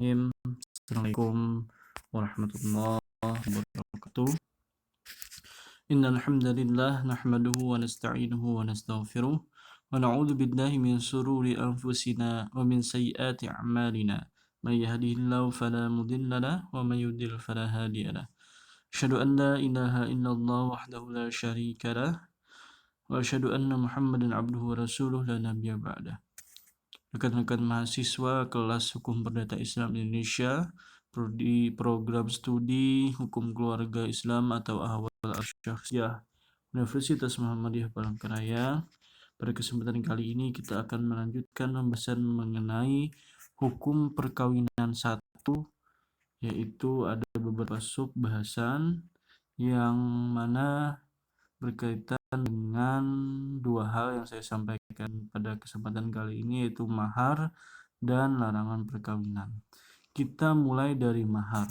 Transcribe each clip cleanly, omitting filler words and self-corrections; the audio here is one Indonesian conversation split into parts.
Assalamualaikum warahmatullahi wabarakatuh. Innal hamdalillah nahmaduhu wa nasta'inuhu wa nastaghfiruh wa na'udzu billahi min shururi anfusina wa min sayyiati a'malina. May yahdihillahu fala mudilla lahu wa may yudlil fala hadiya lahu. Asyhadu an la ilaha illallah wahdahu la syarika lahu wa asyhadu anna Muhammadan abduhu wa rasuluh la nabiyya ba'dah. Rekan-rekan mahasiswa kelas Hukum Perdata Islam Indonesia, prodi program studi Hukum Keluarga Islam atau Ahwal Asy-Syakhsiyah Universitas Muhammadiyah Palangkaraya. Pada kesempatan kali ini kita akan melanjutkan pembahasan mengenai hukum perkawinan 1, yaitu ada beberapa sub bahasan yang mana berkaitan dengan dua hal yang saya sampaikan pada kesempatan kali ini, yaitu mahar dan larangan perkawinan. Kita mulai dari mahar.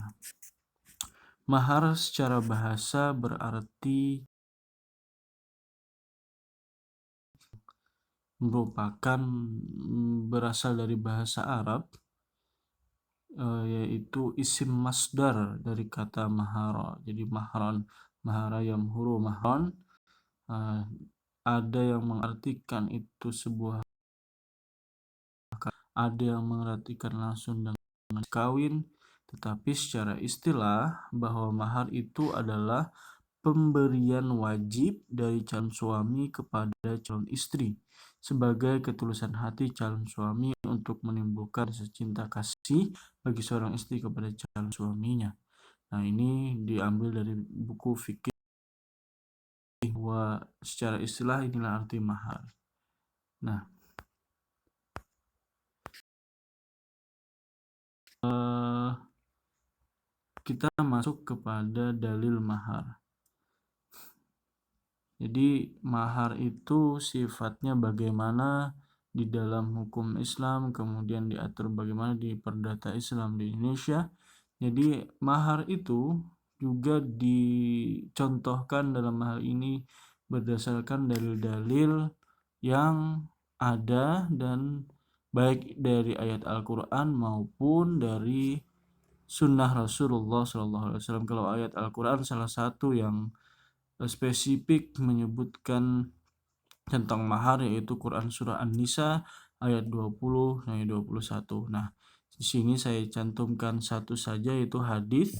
Mahar secara bahasa berarti merupakan berasal dari bahasa Arab, yaitu isim masdar dari kata mahara. Jadi mahran, mahara yamhuru mahran, ada yang mengartikan itu sebuah, ada yang mengartikan langsung dengan kawin, tetapi secara istilah bahwa mahar itu adalah pemberian wajib dari calon suami kepada calon istri sebagai ketulusan hati calon suami untuk menimbulkan cinta kasih bagi seorang istri kepada calon suaminya. Nah, ini diambil dari buku fikih bahwa secara istilah inilah arti mahar. Nah, kita masuk kepada dalil mahar. Jadi mahar itu sifatnya bagaimana di dalam hukum Islam, kemudian diatur bagaimana di Perdata Islam di Indonesia. Jadi mahar itu juga dicontohkan dalam hal ini berdasarkan dalil-dalil yang ada, dan baik dari ayat Al-Quran maupun dari sunnah Rasulullah SAW. Kalau ayat Al-Quran salah satu yang spesifik menyebutkan tentang mahar yaitu Quran surah An-Nisa ayat 20 dan 21. Nah, di sini saya cantumkan satu saja, yaitu hadis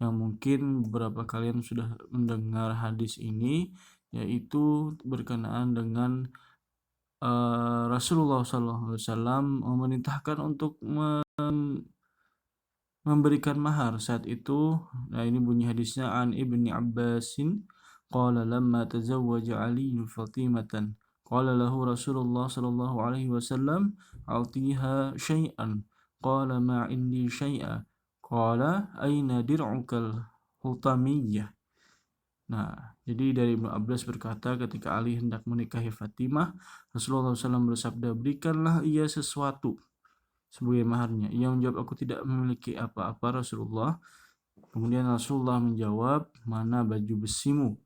yang mungkin beberapa kalian sudah mendengar hadis ini, yaitu berkenaan dengan Rasulullah SAW memerintahkan untuk memberikan mahar saat itu. Nah, ini bunyi hadisnya, an Ibni Abbasin qala lamma tazawwaja Ali Fatimatan qala lahu Rasulullah sallallahu alaihi wasallam a'tiha syai'an qala ma indi syai'a qala aina dir'ukal hutamiyah. Nah, jadi dari Ibnu Abbas berkata, ketika Ali hendak menikahi Fatimah, Rasulullah SAW bersabda, berikanlah ia sesuatu sebagai maharnya. Ia menjawab, aku tidak memiliki apa-apa Rasulullah. Kemudian Rasulullah menjawab, mana baju besimu?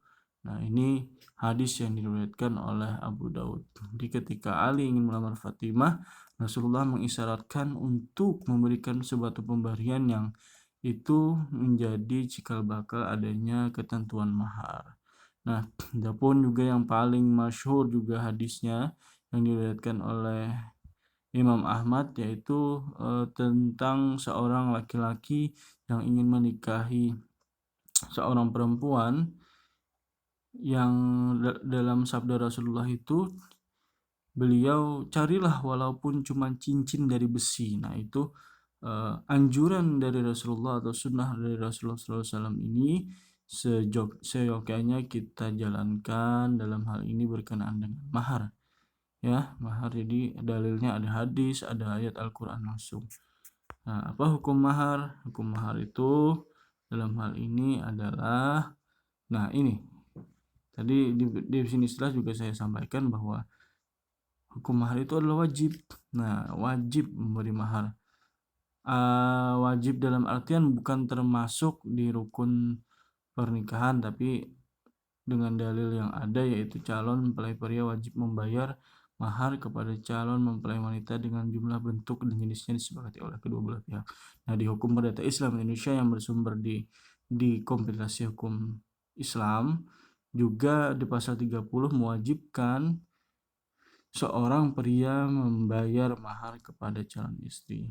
Nah, ini hadis yang diriwayatkan oleh Abu Daud. Jadi ketika Ali ingin melamar Fatimah, Rasulullah mengisyaratkan untuk memberikan suatu pemberian yang itu menjadi cikal bakal adanya ketentuan mahar. Nah, adapun juga yang paling masyhur juga hadisnya yang diriwayatkan oleh Imam Ahmad, yaitu tentang seorang laki-laki yang ingin menikahi seorang perempuan, yang dalam sabda Rasulullah itu beliau, carilah walaupun cuma cincin dari besi. Nah, itu anjuran dari Rasulullah atau sunnah dari Rasulullah SAW ini seyogyanya kita jalankan dalam hal ini berkenaan dengan mahar. Ya, mahar, jadi dalilnya ada hadis, ada ayat Al-Quran langsung. Nah, apa hukum mahar? Hukum mahar itu dalam hal ini adalah, nah ini tadi di sini setelah juga saya sampaikan bahwa hukum mahar itu adalah wajib. Nah, wajib memberi mahar. Wajib dalam artian bukan termasuk di rukun pernikahan, tapi dengan dalil yang ada, yaitu calon mempelai pria wajib membayar mahar kepada calon mempelai wanita dengan jumlah, bentuk, dan jenisnya disepakati oleh kedua belah pihak. Nah, di hukum perdata Islam Indonesia yang bersumber di kompilasi hukum Islam juga di pasal 30 mewajibkan seorang pria membayar mahar kepada calon istri.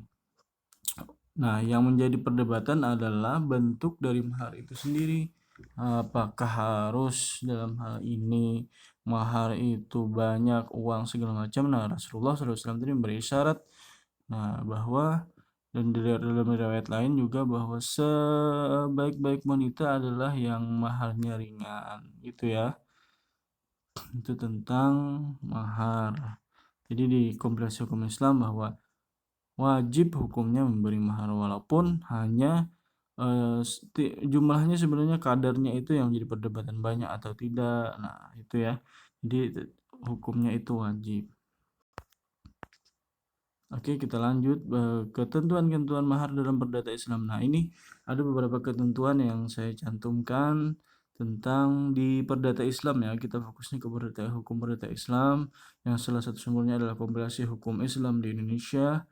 Nah, yang menjadi perdebatan adalah bentuk dari mahar itu sendiri. Apakah harus dalam hal ini mahar itu banyak, uang segala macam? Nah, Rasulullah SAW tadi memberi syarat, nah, bahwa dan dalam riwayat lain juga bahwa sebaik-baik wanita adalah yang maharnya ringan, gitu ya. Itu tentang mahar. Jadi di kompilasi hukum Islam bahwa wajib hukumnya memberi mahar walaupun hanya jumlahnya sebenarnya kadarnya itu yang jadi perdebatan, banyak atau tidak. Nah, itu ya. Jadi hukumnya itu wajib. Oke, kita lanjut ketentuan-ketentuan mahar dalam perdata Islam. Nah, ini ada beberapa ketentuan yang saya cantumkan tentang di perdata Islam ya. Kita fokusnya ke hukum perdata Islam yang salah satu sumbernya adalah kompilasi hukum Islam di Indonesia,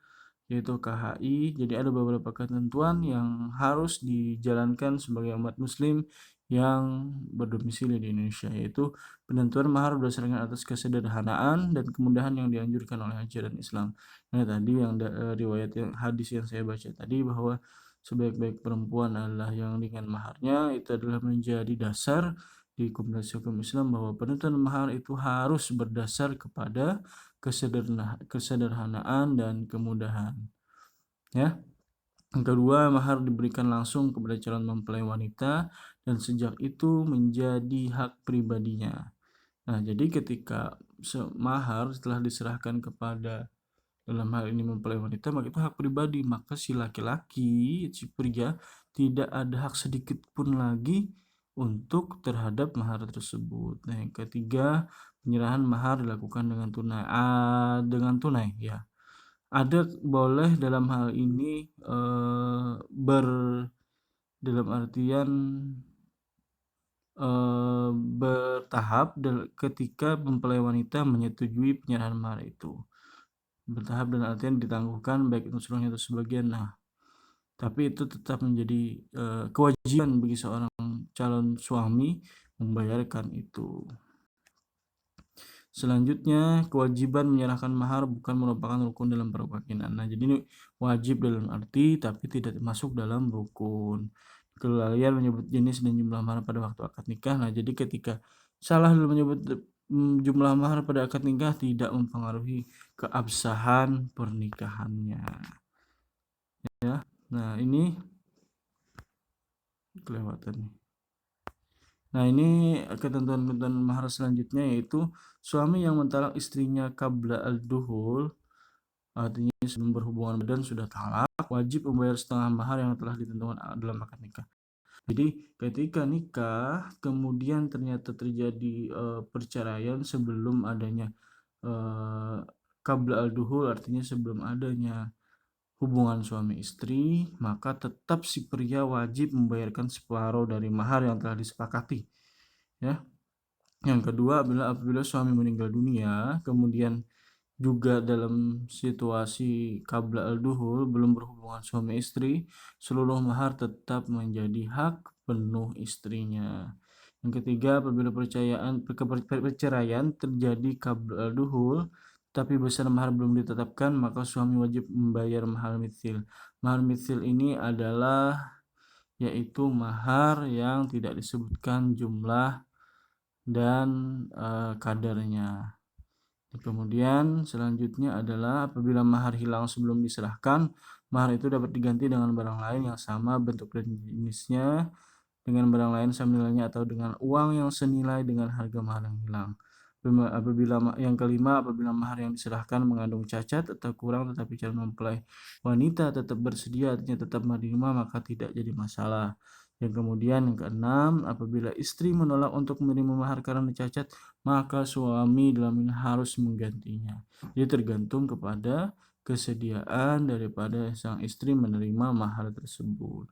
yaitu KHI. Jadi ada beberapa ketentuan yang harus dijalankan sebagai umat muslim yang berdomisili di Indonesia, yaitu penentuan mahar berdasarkan atas kesederhanaan dan kemudahan yang dianjurkan oleh ajaran Islam. Nah, tadi yang riwayat hadis yang saya baca tadi bahwa sebaik-baik perempuan adalah yang ringan maharnya, itu adalah menjadi dasar di kompilasi hukum Islam bahwa penentuan mahar itu harus berdasar kepada kesederhanaan dan kemudahan. Ya. Yang kedua, mahar diberikan langsung kepada calon mempelai wanita dan sejak itu menjadi hak pribadinya. Nah, jadi ketika mahar setelah diserahkan kepada, dalam hal ini mempelai wanita, maka itu hak pribadi, maka si laki-laki, si pria tidak ada hak sedikit pun lagi untuk terhadap mahar tersebut. Nah, yang ketiga, penyerahan mahar dilakukan dengan tunai ya. Ada boleh dalam hal ini dalam artian bertahap ketika mempelai wanita menyetujui penyerahan mahar itu. Bertahap dalam artian ditangguhkan baik itu seluruhnya atau sebagian. Nah, tapi itu tetap menjadi kewajiban bagi seorang calon suami membayarkan itu. Selanjutnya, kewajiban menyerahkan mahar bukan merupakan rukun dalam perkawinan. Nah, jadi ini wajib dalam arti tapi tidak masuk dalam rukun. Kelalaian menyebut jenis dan jumlah mahar pada waktu akad nikah. Nah, jadi ketika salah dalam menyebut jumlah mahar pada akad nikah tidak mempengaruhi keabsahan pernikahannya. Ya. Nah, ini kelewatan nih. Nah, ini ketentuan-ketentuan mahar selanjutnya yaitu suami yang mentalak istrinya qabla al-duhul, artinya sebelum berhubungan badan sudah talak, wajib membayar setengah mahar yang telah ditentukan dalam akad nikah. Jadi ketika nikah kemudian ternyata terjadi perceraian sebelum adanya qabla al-duhul, artinya sebelum adanya hubungan suami istri, maka tetap si pria wajib membayarkan separuh dari mahar yang telah disepakati. Ya. Yang kedua, apabila suami meninggal dunia, kemudian juga dalam situasi qabla al-duhul, belum berhubungan suami istri, seluruh mahar tetap menjadi hak penuh istrinya. Yang ketiga, apabila perceraian terjadi qabla al-duhul, tapi besar mahar belum ditetapkan, maka suami wajib membayar mahar mitsil. Mahar mitsil ini adalah yaitu mahar yang tidak disebutkan jumlah dan kadarnya. Kemudian selanjutnya adalah apabila mahar hilang sebelum diserahkan, mahar itu dapat diganti dengan barang lain yang sama bentuk dan jenisnya, dengan barang lain sama nilainya, atau dengan uang yang senilai dengan harga mahar yang hilang. Yang kelima, apabila mahar yang diserahkan mengandung cacat atau kurang tetapi calon mempelai wanita tetap bersedia, artinya tetap menerima, maka tidak jadi masalah. Yang kemudian yang keenam, apabila istri menolak untuk menerima mahar karena cacat, maka suami dalam ini harus menggantinya. Jadi tergantung kepada kesediaan daripada sang istri menerima mahar tersebut.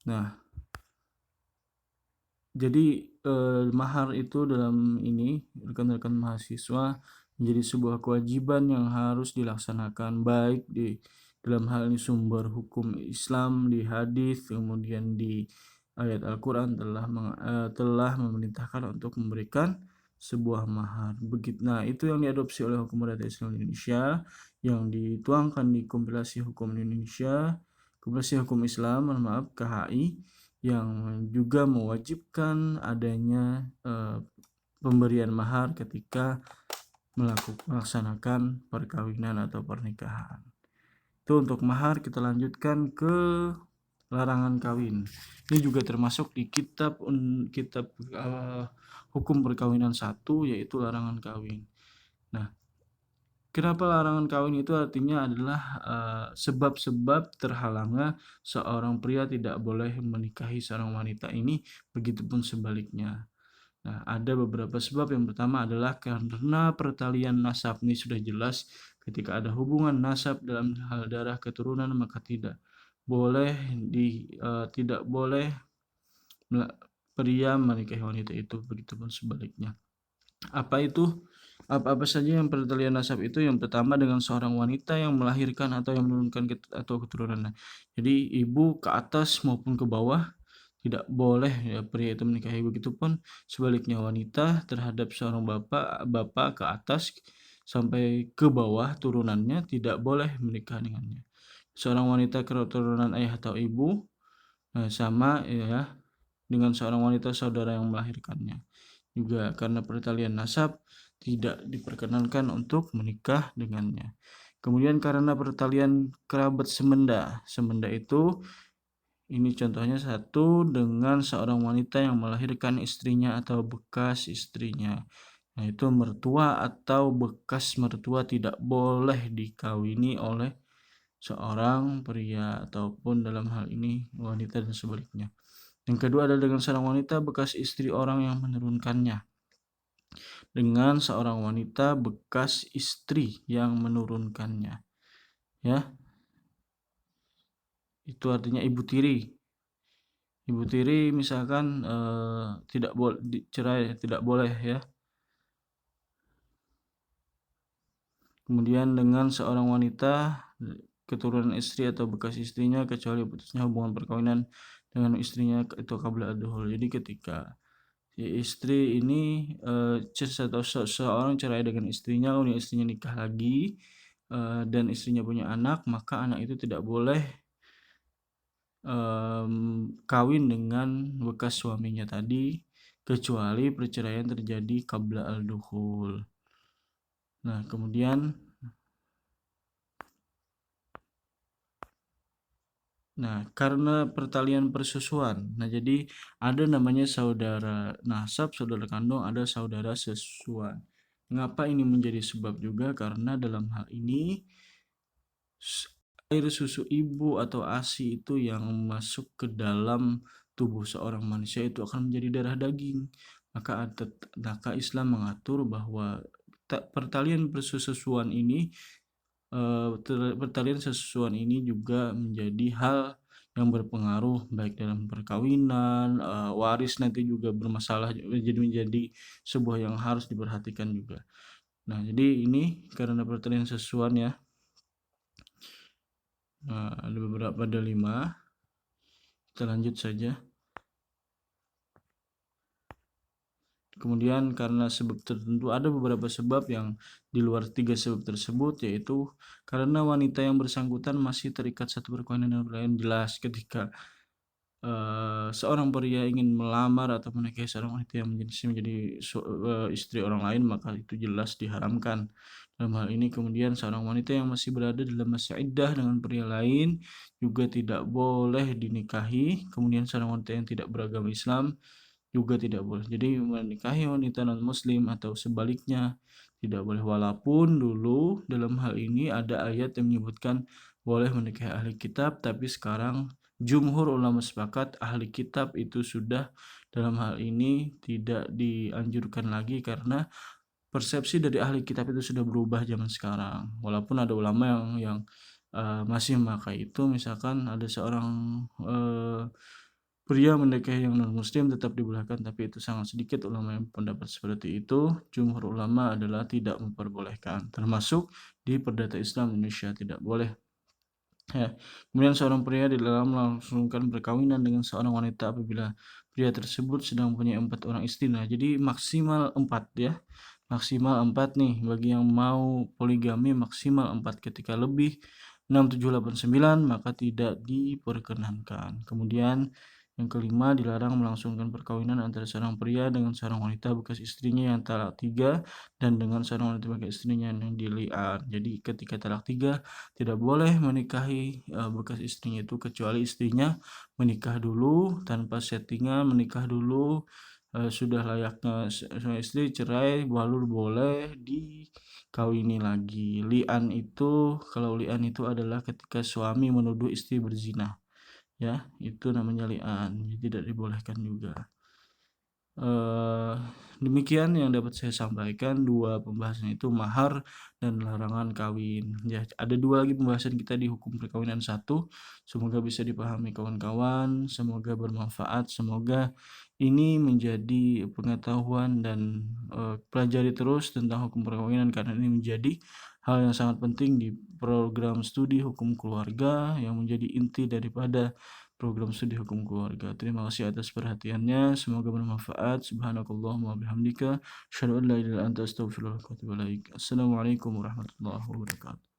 Nah, Jadi mahar itu dalam ini rekan-rekan mahasiswa menjadi sebuah kewajiban yang harus dilaksanakan baik di dalam hal ini sumber hukum Islam di hadis, kemudian di ayat Al-Quran telah memerintahkan untuk memberikan sebuah mahar. Begitu. Nah, itu yang diadopsi oleh hukum adat Islam Indonesia, yang dituangkan di kompilasi hukum Indonesia, kompilasi hukum Islam, maaf, KHI, yang juga mewajibkan adanya pemberian mahar ketika melaksanakan perkawinan atau pernikahan. Itu untuk mahar. Kita lanjutkan ke larangan kawin. Ini juga termasuk di kitab hukum perkawinan 1, yaitu larangan kawin. Nah, kenapa larangan kawin itu artinya adalah sebab-sebab terhalangnya seorang pria tidak boleh menikahi seorang wanita ini, begitupun sebaliknya. Nah, ada beberapa sebab. Yang pertama adalah karena pertalian nasab. Ini sudah jelas, ketika ada hubungan nasab dalam hal darah keturunan, maka tidak boleh pria menikahi wanita itu, begitupun sebaliknya. Apa saja yang pertalian nasab itu? Yang pertama, dengan seorang wanita yang melahirkan atau yang menurunkan atau keturunan. Jadi ibu ke atas maupun ke bawah tidak boleh ya pria itu menikahi. Begitupun sebaliknya, wanita terhadap seorang bapak ke atas sampai ke bawah turunannya tidak boleh menikah dengannya. Seorang wanita keturunan ayah atau ibu sama ya dengan seorang wanita saudara yang melahirkannya. Juga karena pertalian nasab tidak diperkenankan untuk menikah dengannya. Kemudian karena pertalian kerabat semenda. Semenda itu, ini contohnya satu, dengan seorang wanita yang melahirkan istrinya atau bekas istrinya. Nah, itu mertua atau bekas mertua tidak boleh dikawini oleh seorang pria ataupun dalam hal ini wanita dan sebaliknya. Yang kedua adalah dengan seorang wanita bekas istri orang yang menurunkannya. Dengan seorang wanita bekas istri yang menurunkannya. Ya. Itu artinya ibu tiri. Ibu tiri misalkan tidak boleh cerai, tidak boleh ya. Kemudian dengan seorang wanita keturunan istri atau bekas istrinya, kecuali putusnya hubungan perkawinan dengan istrinya itu qabla ad-dukhul. Jadi ketika si istri ini atau seseorang cerai dengan istrinya, kemudian istrinya nikah lagi dan istrinya punya anak, maka anak itu tidak boleh kawin dengan bekas suaminya tadi, kecuali perceraian terjadi qabla al-dukhul. Nah, kemudian karena pertalian persusuan. Nah, jadi ada namanya saudara nasab, saudara kandung, ada saudara sesusuan. Mengapa ini menjadi sebab juga? Karena dalam hal ini air susu ibu atau ASI itu yang masuk ke dalam tubuh seorang manusia itu akan menjadi darah daging. Maka Islam mengatur bahwa pertalian persusuan ini pertalian sesusuan ini juga menjadi hal yang berpengaruh baik dalam perkawinan, waris nanti juga bermasalah, jadi menjadi sebuah yang harus diperhatikan juga. Nah, jadi ini karena pertalian sesusuan ya. Ada beberapa, ada 5. Kita lanjut saja. Kemudian karena sebab tertentu, ada beberapa sebab yang di luar 3 sebab tersebut, yaitu karena wanita yang bersangkutan masih terikat satu perkawinan dengan lain. Jelas ketika seorang pria ingin melamar atau menikahi seorang wanita yang menjadi istri orang lain, maka itu jelas diharamkan dalam hal ini. Kemudian seorang wanita yang masih berada dalam masa iddah dengan pria lain juga tidak boleh dinikahi. Kemudian seorang wanita yang tidak beragama Islam juga tidak boleh. Jadi menikahi wanita non muslim atau sebaliknya tidak boleh, walaupun dulu dalam hal ini ada ayat yang menyebutkan boleh menikahi ahli kitab, tapi sekarang jumhur ulama sepakat ahli kitab itu sudah dalam hal ini tidak dianjurkan lagi, karena persepsi dari ahli kitab itu sudah berubah zaman sekarang. Walaupun ada ulama yang masih memakai itu. Misalkan ada seorang pria menikahi yang non-muslim tetap dibolehkan, tapi itu sangat sedikit ulama yang pendapat seperti itu. Jumhur ulama adalah tidak memperbolehkan, termasuk di Perdata Islam Indonesia tidak boleh. Ya. Kemudian seorang pria di dalam melangsungkan perkawinan dengan seorang wanita apabila pria tersebut sedang mempunyai 4 orang istri. Nah, jadi maksimal 4 ya. Maksimal 4 nih bagi yang mau poligami maksimal 4. Ketika lebih 6, 7, 8, 9 maka tidak diperkenankan. Kemudian yang kelima, dilarang melangsungkan perkawinan antara seorang pria dengan seorang wanita bekas istrinya yang talak 3 dan dengan seorang wanita bekas istrinya yang dili'an. Jadi ketika talak 3 tidak boleh menikahi bekas istrinya itu kecuali istrinya menikah dulu tanpa settingan, menikah dulu sudah layaknya suami istri, cerai baru boleh dikawini lagi. Kalau li'an itu adalah ketika suami menuduh istri berzina, ya itu namanya li'an, tidak dibolehkan juga. Demikian yang dapat saya sampaikan, 2 pembahasan itu mahar dan larangan kawin. Ya, ada 2 lagi pembahasan kita di hukum perkawinan 1. Semoga bisa dipahami kawan-kawan, semoga bermanfaat, semoga ini menjadi pengetahuan dan pelajari terus tentang hukum perkawinan karena ini menjadi hal yang sangat penting di program studi hukum keluarga yang menjadi inti daripada program studi hukum keluarga. Terima kasih atas perhatiannya. Semoga bermanfaat. Subhanakallahumma wabihamdika. Asyhadu an la ilaha illa anta astaghfiruka wa atubu ilaik. Assalamualaikum warahmatullahi wabarakatuh.